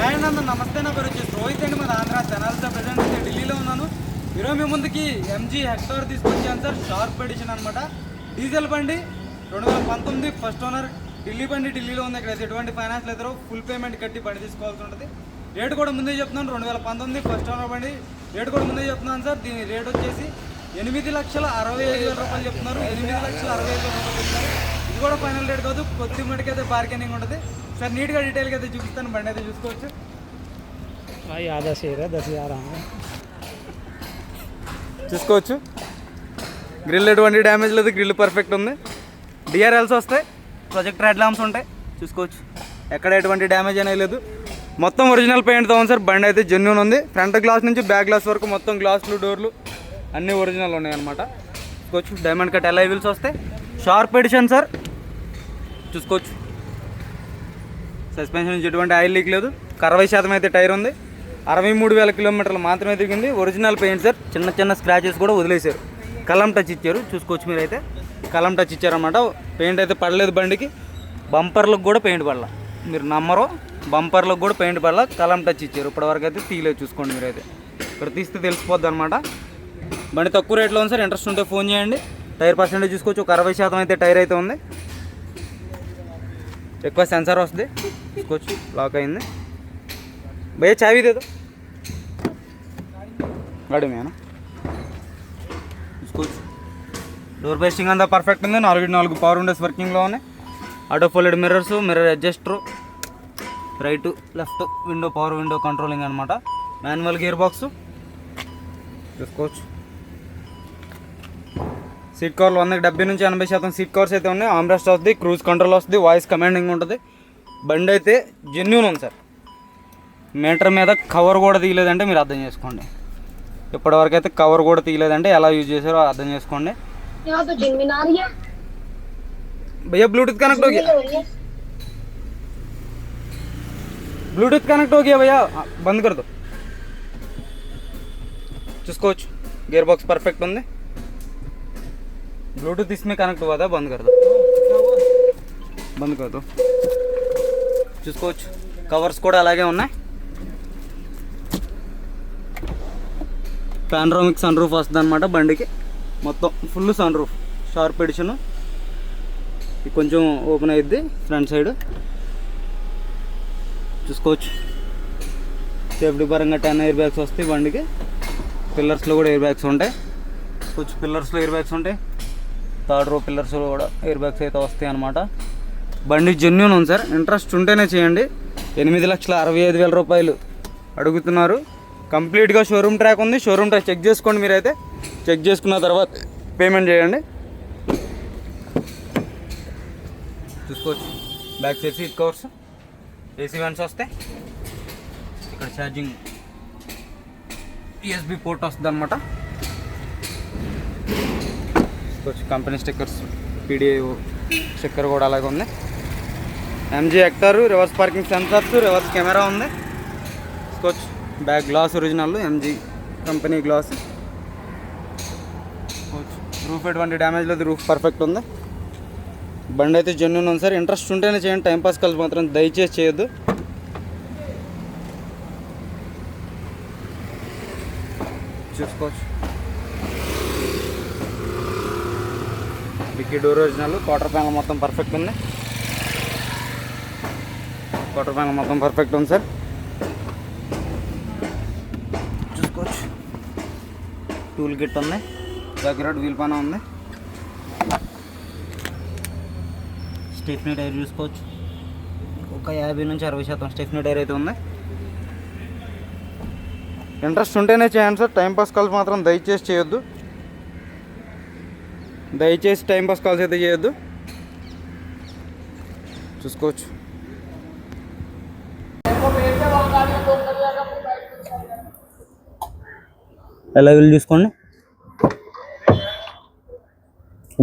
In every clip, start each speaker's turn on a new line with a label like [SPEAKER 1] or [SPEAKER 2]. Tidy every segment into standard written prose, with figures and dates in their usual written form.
[SPEAKER 1] Hi అన్న, నమస్తే. నా పేరు వచ్చేసి రోహిత్ అండి. మన ఆంధ్ర తెనాలితో ప్రజెంట్ అయితే ఢిల్లీలో ఉన్నాను. ఈరోజు మీ ముందుకి ఎంజీ హెక్టార్ తీసుకొచ్చాను సార్. షార్ప్ ఎడిషన్ అనమాట. డీజిల్ బండి 2019 ఫస్ట్ ఓనర్. ఢిల్లీ బండి ఢిల్లీలో ఉంది. ఇక్కడ ఎటువంటి ఫైనాన్స్ లేదు, ఫుల్ పేమెంట్ కట్టి బండి తీసుకోవాల్సి ఉంటుంది. రేటు కూడా ముందే చెప్తున్నాను, 2019 ఫస్ట్ ఓనర్ బండి. రేటు కూడా ముందే చెప్తున్నాను సార్. దీని రేట్ వచ్చేసి 8,65,000 రూపాయలు చెప్తున్నారు. 8,65,000 రూపాయలు చెప్తున్నారు. ఇది కూడా ఫైనల్ రేట్ కాదు, కొద్ది మటుకు అయితే బార్గెనింగ్ ఉంటుంది సార్. నీట్గా డీటెయిల్గా అయితే చూపిస్తాను. బండి అయితే చూసుకోవచ్చు. చూసుకోవచ్చు. గ్రిల్ ఎటువంటి డ్యామేజ్ లేదు, గ్రిల్ పర్ఫెక్ట్ ఉంది. డిఆర్ఎల్స్ వస్తాయి, ప్రొజెక్టర్ హెడ్ ల్యాంప్స్ ఉంటాయి. చూసుకోవచ్చు, ఎక్కడ ఎటువంటి డ్యామేజ్ అనేది లేదు. మొత్తం ఒరిజినల్ పెయింట్తో ఉంది సార్. బండి అయితే జెన్యూన్ ఉంది. ఫ్రంట్ గ్లాస్ నుంచి బ్యాక్ గ్లాస్ వరకు మొత్తం గ్లాసులు, డోర్లు అన్నీ ఒరిజినల్ ఉన్నాయి అనమాట. చూసుకోవచ్చు, డైమండ్ కట్ ఎల్ఐ వీల్స్ వస్తాయి. Sharp edition sir. చూసుకోవచ్చు, సస్పెన్షన్ నుంచి ఎటువంటి ఆయిల్ లీక్ లేదు. 60% అయితే టైర్ ఉంది. 63,000 కిలోమీటర్లు మాత్రమే తిరిగింది. Original paint sir. చిన్న చిన్న స్క్రాచెస్ కూడా వదిలేశారు. కలం టచ్ ఇచ్చారు. చూసుకోవచ్చు, మీరైతే కలం టచ్ ఇచ్చారన్నమాట. పెయింట్ అయితే పడలేదు బండికి. బంపర్లకు కూడా పెయింట్ పడలా, మీరు నమ్మరు. బంపర్లకు కూడా పెయింట్ పడలా, కలం టచ్ ఇచ్చారు. ఇప్పటివరకు అయితే తీయలేదు. చూసుకోండి మీరైతే, ఇక్కడ తీస్తే తెలిసిపోద్ది అనమాట. బండి తక్కువ రేట్లో ఉంది సార్. ఇంట్రెస్ట్ ఉంటే ఫోన్ చేయండి. టైర్ పర్సెంటేజ్ చూసుకోవచ్చు, ఒక 60% అయితే టైర్ అయితే ఉంది. ఎక్కువ సెన్సార్ వస్తుంది. చూసుకోవచ్చు, లాక్ అయింది. భయ్యా చావీ దేదో గాడి మేనా. చూసుకోవచ్చు, డోర్ పేస్టింగ్ అంతా పర్ఫెక్ట్ ఉంది. 4 పవర్ విండోస్ వర్కింగ్లో ఉన్నాయి. Auto folded mirrors, mirror adjuster, right left window, power window controlling అనమాట. Manual gear box. చూసుకోవచ్చు, సీట్ కవర్లు 70 నుంచి 80% సీట్ కవర్స్ అయితే ఉన్నాయి. ఆమ్రెస్ట్ వస్తుంది, క్రూజ్ కంట్రోల్ వస్తుంది, వాయిస్ కమాండింగ్ ఉంటుంది. బండి అయితే జెన్యూన్ ఉంది సార్. మీటర్ మీద కవర్ కూడా తీయలేదంటే మీరు అర్థం చేసుకోండి. ఇప్పటివరకు అయితే కవర్ కూడా తీయలేదంటే ఎలా యూజ్ చేశారో అర్థం చేసుకోండి. भैया ब्लूटूथ कनेक्ट हो गया, ब्लूटूथ कनेक्ट हो गया भैया, बंद कर दो. చూసుకోవచ్చు, గేర్ బాక్స్ పర్ఫెక్ట్ ఉంది. ब्लूटूथ इसमें कनेक्ट हुआ था, बंद कर दो, बंद कर दो. చూసుకోవచ్చు, కవర్స్ కూడా అలాగే ఉన్నాయి. పానరామిక్ సన్ రూఫ్ వస్తుంది అనమాట బండికి. మొత్తం full sunroof. Sharp edition. ఇది కొంచెం ఓపెన్ అయ్యిద్ది ఫ్రంట్ సైడ్. చూసుకోవచ్చు, సేఫ్టీ పరంగా 10 ఎయిర్ బ్యాగ్స్ వస్తాయి బండికి. పిల్లర్స్లో కూడా ఎయిర్ బ్యాగ్స్ ఉంటాయి. కొంచెం పిల్లర్స్లో ఎయిర్ బ్యాగ్స్ ఉంటాయి. థర్డ్ రో పిల్లర్స్లో కూడా ఎయిర్ బ్యాగ్స్ అయితే వస్తాయి అనమాట. బండి జెన్యూన్ ఉంది సార్. ఇంట్రెస్ట్ ఉంటేనే చేయండి. 8,65,000 రూపాయలు అడుగుతున్నారు. కంప్లీట్గా షోరూమ్ ట్రాక్ ఉంది. షోరూమ్ ట్రాక్ చెక్ చేసుకోండి. మీరైతే చెక్ చేసుకున్న తర్వాత పేమెంట్ చేయండి. చూసుకోవచ్చు, back side seat covers, AC vents వస్తాయి. ఇక్కడ ఛార్జింగ్ యూఎస్బి పోర్ట్ వస్తుంది అనమాట. చూసుకోవచ్చు, కంపెనీ స్టిక్కర్స్, పీడిఐ స్టిక్కర్ కూడా అలాగే ఉంది. MG hectare, reverse parking sensors, reverse camera ఉంది. చూసుకోవచ్చు, back glass original MG company glass. Roof ఎటువంటి డ్యామేజ్ లేదు, రూఫ్ పర్ఫెక్ట్ ఉంది. బండి అయితే జెన్యూన్ ఉంది సార్. ఇంట్రెస్ట్ ఉంటేనే చేయండి, టైంపాస్ కలిసి మాత్రం దయచేసి చేయొద్దు. చూసుకోవచ్చు, dicky door original. Quarter panel మొత్తం పర్ఫెక్ట్ ఉంది. క్వార్టర్ ప్యానల్ మొత్తం పర్ఫెక్ట్ ఉంది సార్. చూసుకోవచ్చు, టూల్ కిట్ ఉంది. జాకెట్ వీల్ పానా ఉంది. స్టెఫ్నీ టైర్ చూసుకోవచ్చు, ఒక 50 నుంచి 60% స్టెఫ్నీ టైర్ అయితే ఉంది. ఇంట్రెస్ట్ ఉంటేనే చేయండి సార్. టైంపాస్ కాల్స్ మాత్రం దయచేసి చేయొద్దు. దయచేసి టైంపాస్ కాల్స్ అయితే చేయొద్దు. చూసుకోవచ్చు, ఎలా వీలు చూసుకోండి.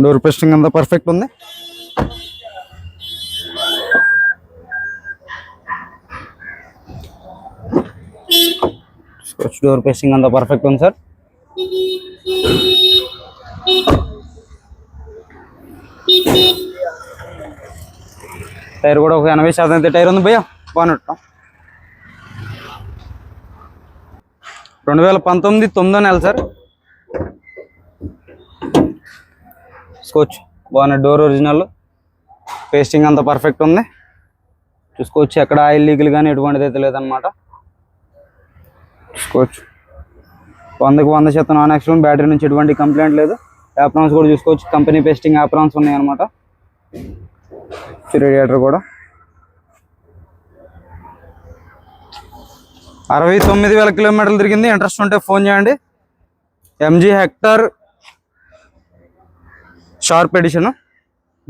[SPEAKER 1] డోర్ పేస్టింగ్ అంతా పర్ఫెక్ట్ ఉంది. డోర్ పేస్టింగ్ అంతా పర్ఫెక్ట్ ఉంది సార్. టైర్ కూడా ఒక 80% అయితే టైర్ ఉంది భయ్యా, బాగున్నట్టు. 2019 9వ నెల సార్. చూసుకోవచ్చు బాగున్నా, డోర్ ఒరిజినల్, పేస్టింగ్ అంతా పర్ఫెక్ట్ ఉంది. చూసుకోవచ్చు ఎక్కడ ఆయిల్ లీకులు కానీ ఎటువంటిది అయితే లేదనమాట. చూసుకోవచ్చు 100% నాన్ యాక్సిడెంట్, బ్యాటరీ నుంచి ఎటువంటి కంప్లైంట్ లేదు. యాప్రాన్స్ కూడా చూసుకోవచ్చు, కంపెనీ పేస్టింగ్ యాప్రాన్స్ ఉన్నాయి అనమాట. రేడియేటర్ కూడా 69,000 కిలోమీటర్లు తిరిగింది. ఇంట్రెస్ట్ ఉంటే ఫోన్ చేయండి. MG Hector sharp edition.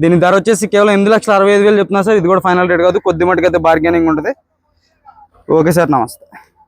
[SPEAKER 1] దీని ధర వచ్చేసి కేవలం 8,65,000 చెప్తున్నా సార్. ఇది కూడా ఫైనల్ రేట్ కాదు, కొద్ది మటుకైతే బార్గెనింగ్ ఉంటుంది. ఓకే సార్, నమస్తే.